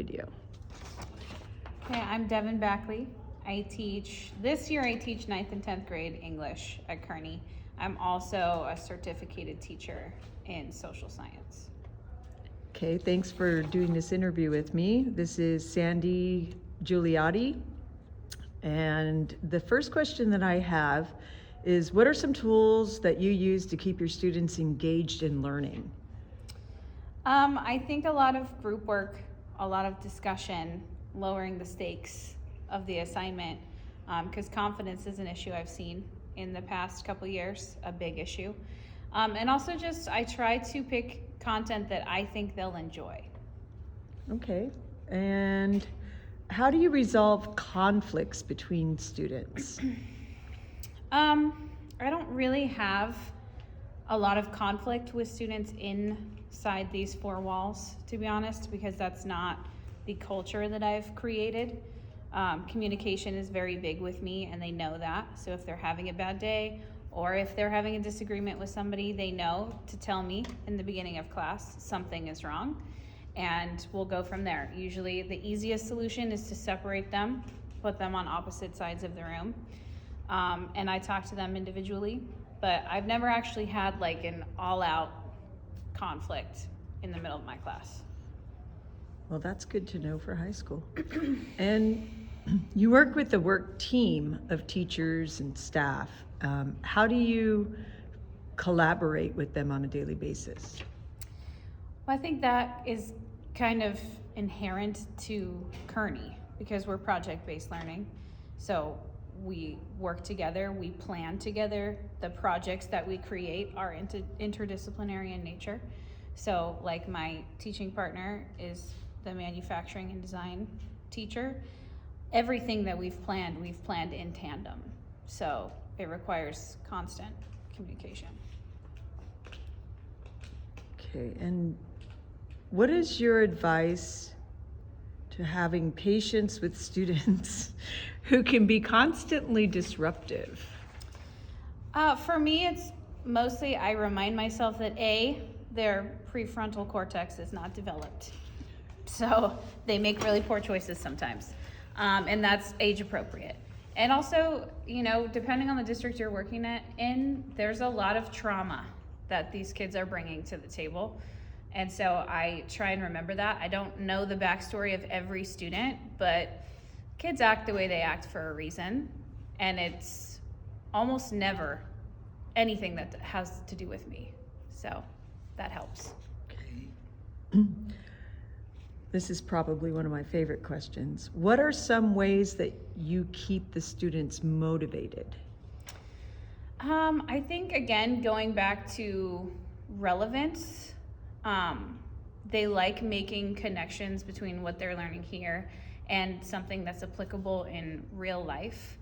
Video. Okay, I'm Devin Backley. This year I teach 9th and 10th grade English at Kearney. I'm also a certificated teacher in social science. Okay, thanks for doing this interview with me. This is Sandy Giuliotti. And the first question that I have is, what are some tools that you use to keep your students engaged in learning? I think a lot of group work, a lot of discussion, lowering the stakes of the assignment, because confidence is an issue I've seen in the past couple years, a big issue. And also just, I try to pick content that I think they'll enjoy. Okay, and how do you resolve conflicts between students? I don't really have a lot of conflict with students inside these four walls, to be honest, because that's not the culture that I've created. Communication is very big with me, and they know that. So if they're having a bad day, or if they're having a disagreement with somebody, they know to tell me in the beginning of class something is wrong, and we'll go from there. Usually the easiest solution is to separate them, put them on opposite sides of the room, and I talk to them individually, but I've never actually had like an all-out conflict in the middle of my class. Well, that's good to know for high school. And you work with a work team of teachers and staff. How do you collaborate with them on a daily basis? Well, I think that is kind of inherent to Kearney because we're project-based learning. So we work together, we plan together. The projects that we create are interdisciplinary in nature. So like my teaching partner is the manufacturing and design teacher. Everything that we've planned in tandem. So it requires constant communication. Okay, and what is your advice to having patience with students who can be constantly disruptive? For me, it's mostly I remind myself that their prefrontal cortex is not developed. So they make really poor choices sometimes. And that's age appropriate. And also, depending on the district you're working in, there's a lot of trauma that these kids are bringing to the table. And so I try and remember that. I don't know the backstory of every student, but kids act the way they act for a reason. And it's almost never anything that has to do with me. So that helps. Okay. This is probably one of my favorite questions. What are some ways that you keep the students motivated? I think, again, going back to relevance, they like making connections between what they're learning here and something that's applicable in real life.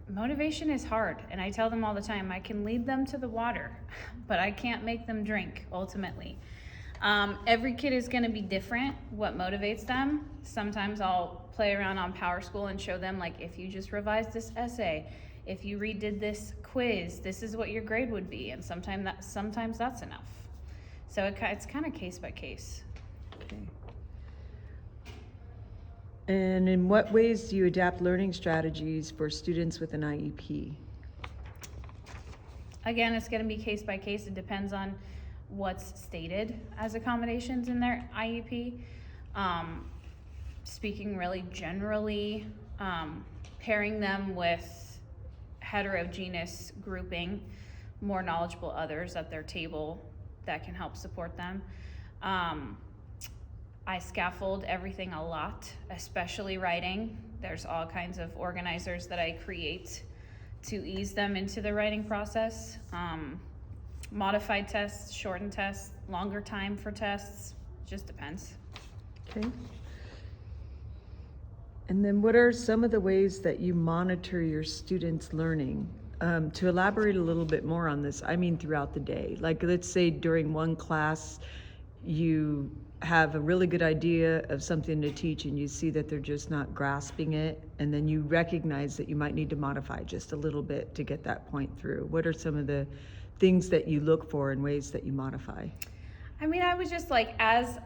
Motivation is hard, and I tell them all the time, I can lead them to the water, but I can't make them drink, ultimately. Every kid is going to be different, what motivates them. Sometimes I'll play around on PowerSchool and show them, like, if you just revised this essay, if you redid this quiz, this is what your grade would be, and sometimes that's enough. So it's kind of case by case. Okay. And in what ways do you adapt learning strategies for students with an IEP? Again, it's going to be case by case. It depends on what's stated as accommodations in their IEP. Speaking really generally, pairing them with heterogeneous grouping, more knowledgeable others at their table that can help support them. I scaffold everything a lot, especially writing. There's all kinds of organizers that I create to ease them into the writing process. Modified tests, shortened tests, longer time for tests, just depends. Okay. And then what are some of the ways that you monitor your students' learning? To elaborate a little bit more on this, I mean throughout the day. Like, let's say during one class, you have a really good idea of something to teach and you see that they're just not grasping it, and then you recognize that you might need to modify just a little bit to get that point through. What are some of the things that you look for and ways that you modify? I mean, I was just like, as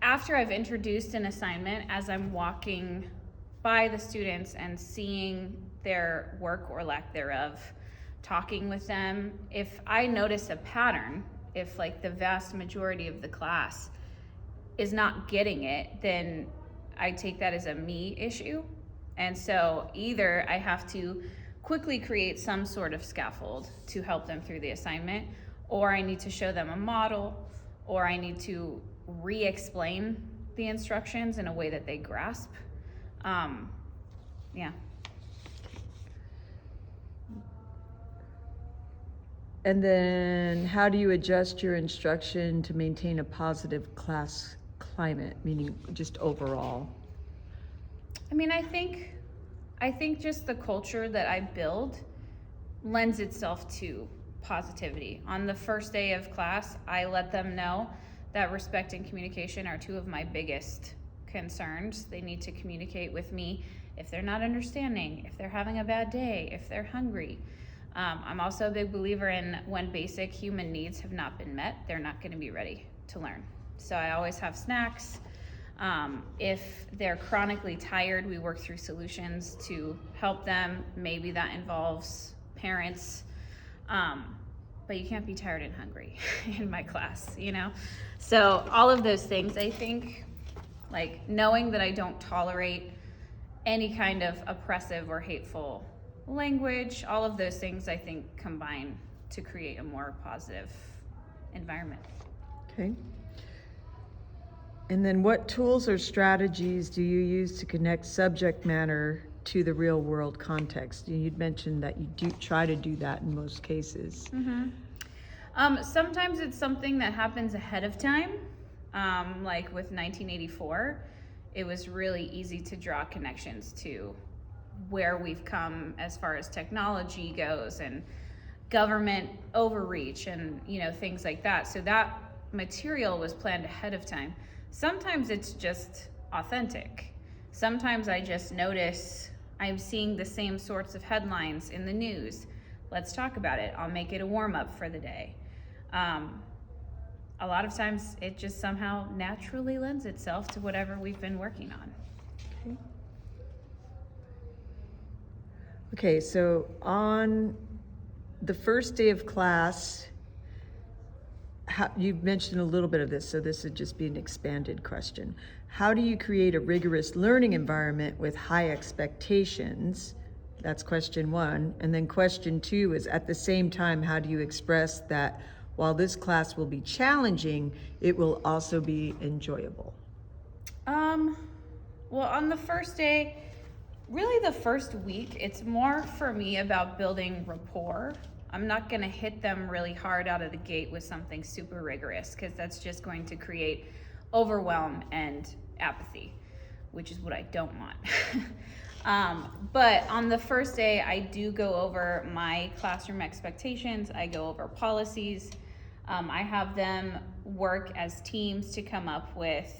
after I've introduced an assignment, as I'm walking by the students and seeing their work or lack thereof, talking with them, if I notice a pattern, if like the vast majority of the class is not getting it, then I take that as a me issue. And so either I have to quickly create some sort of scaffold to help them through the assignment, or I need to show them a model, or I need to re-explain the instructions in a way that they grasp. Yeah. And then how do you adjust your instruction to maintain a positive class climate, meaning just overall? I mean, I think just the culture that I build lends itself to positivity. On the first day of class, I let them know that respect and communication are two of my biggest concerns. They need to communicate with me if they're not understanding, if they're having a bad day, if they're hungry. I'm also a big believer in when basic human needs have not been met, they're not going to be ready to learn. So I always have snacks. If they're chronically tired, we work through solutions to help them. Maybe that involves parents. But you can't be tired and hungry in my class, you know? So all of those things, I think, like knowing that I don't tolerate any kind of oppressive or hateful language, all of those things I think combine to create a more positive environment. Okay. And then what tools or strategies do you use to connect subject matter to the real world context? You'd mentioned that you do try to do that in most cases. Mm-hmm. Sometimes it's something that happens ahead of time. Like with 1984, it was really easy to draw connections to where we've come as far as technology goes and government overreach and, you know, things like that. So that material was planned ahead of time. Sometimes it's just authentic. Sometimes I just notice I'm seeing the same sorts of headlines in the news. Let's talk about it. I'll make it a warm-up for the day. A lot of times it just somehow naturally lends itself to whatever we've been working on. Okay. Okay, so on the first day of class, you've mentioned a little bit of this, so this would just be an expanded question. How do you create a rigorous learning environment with high expectations? That's question one. And then question two is, at the same time, how do you express that while this class will be challenging, it will also be enjoyable? Well, on the first day, really the first week, it's more for me about building rapport. I'm not going to hit them really hard out of the gate with something super rigorous, because that's just going to create overwhelm and apathy, which is what I don't want. But on the first day, I do go over my classroom expectations. I go over policies. I have them work as teams to come up with,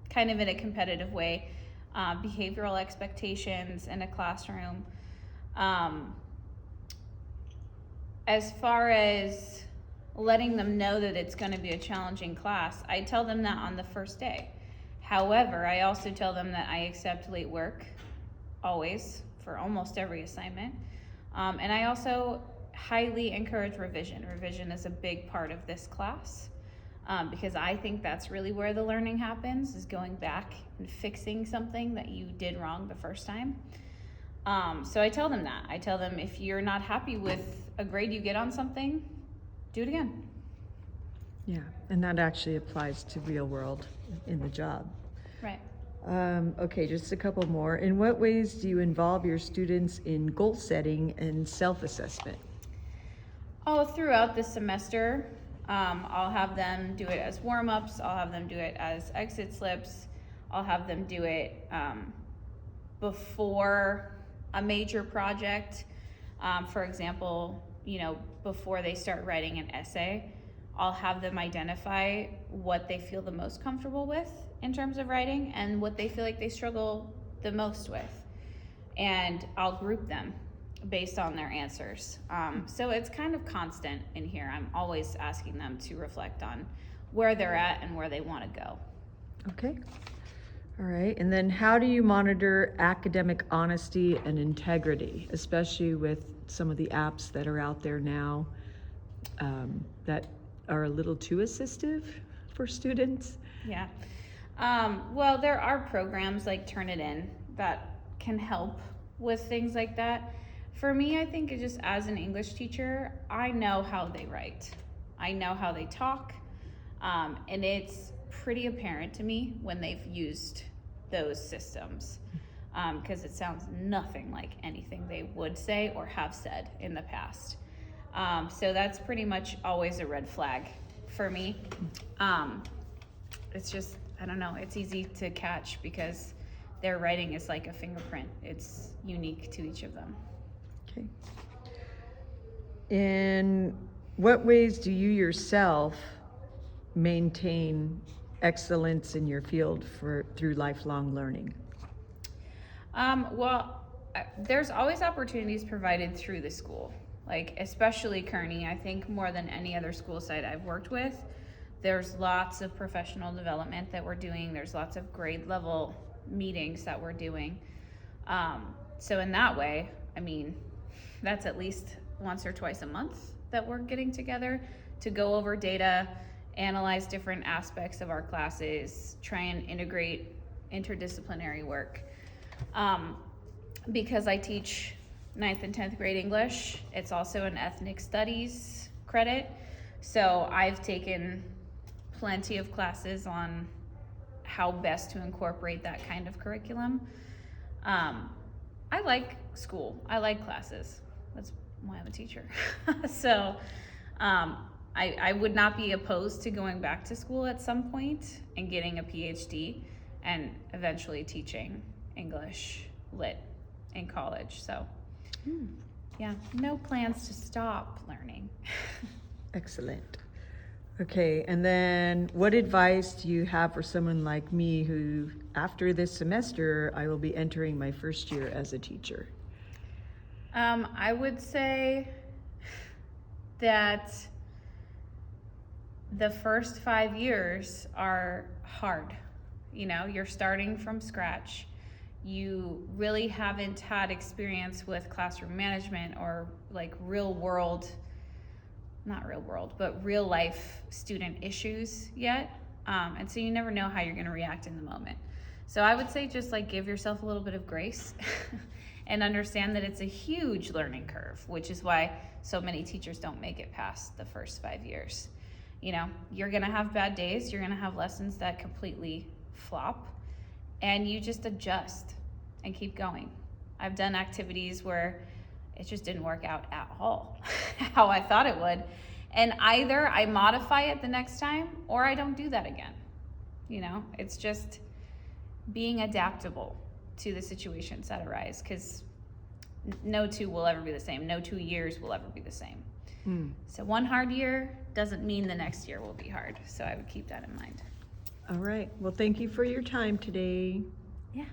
kind of in a competitive way, behavioral expectations in a classroom. As far as letting them know that it's going to be a challenging class, I tell them that on the first day. However, I also tell them that I accept late work, always, for almost every assignment. And I also highly encourage revision. Revision is a big part of this class, because I think that's really where the learning happens, is going back and fixing something that you did wrong the first time. So I tell them that. I tell them, if you're not happy with a grade you get on something, do it again. Yeah, and that actually applies to real world in the job. Right. Okay, just a couple more. In what ways do you involve your students in goal setting and self-assessment? Oh, throughout the semester, I'll have them do it as warm-ups. I'll have them do it as exit slips. I'll have them do it before a major project. For example, before they start writing an essay, I'll have them identify what they feel the most comfortable with in terms of writing and what they feel like they struggle the most with. And I'll group them based on their answers. So it's kind of constant in here. I'm always asking them to reflect on where they're at and where they want to go. Okay. All right. And then how do you monitor academic honesty and integrity, especially with some of the apps that are out there now that are a little too assistive for students? Yeah. Well, there are programs like Turn It In that can help with things like that. For me, I think it just as an English teacher, I know how they write. I know how they talk. And it's pretty apparent to me when they've used those systems because it sounds nothing like anything they would say or have said in the past. So that's pretty much always a red flag for me. It's just, I don't know, it's easy to catch because their writing is like a fingerprint. It's unique to each of them. Okay. In what ways do you yourself maintain excellence in your field through lifelong learning? There's always opportunities provided through the school, like especially Kearney. I think more than any other school site I've worked with, there's lots of professional development that we're doing. There's lots of grade level meetings that we're doing. So in that way, I mean, that's at least once or twice a month that we're getting together to go over data, analyze different aspects of our classes, try and integrate interdisciplinary work. Because I teach 9th and 10th grade English, it's also an ethnic studies credit. So I've taken plenty of classes on how best to incorporate that kind of curriculum. I like school. I like classes. That's why I'm a teacher. So I would not be opposed to going back to school at some point and getting a PhD and eventually teaching English lit in college. So yeah, no plans to stop learning. Excellent. Okay, and then what advice do you have for someone like me who, after this semester, I will be entering my first year as a teacher? I would say that the first 5 years are hard. You know, you're starting from scratch. You really haven't had experience with classroom management or like but real life student issues yet. And so you never know how you're going to react in the moment. So I would say just like give yourself a little bit of grace and understand that it's a huge learning curve, which is why so many teachers don't make it past the first 5 years. You know, you're going to have bad days. You're going to have lessons that completely flop, and you just adjust and keep going. I've done activities where it just didn't work out at all how I thought it would. And either I modify it the next time or I don't do that again. You know, it's just being adaptable to the situations that arise, because no two will ever be the same. No 2 years will ever be the same. So one hard year doesn't mean the next year will be hard. So I would keep that in mind. All right. Well, thank you for your time today. Yeah.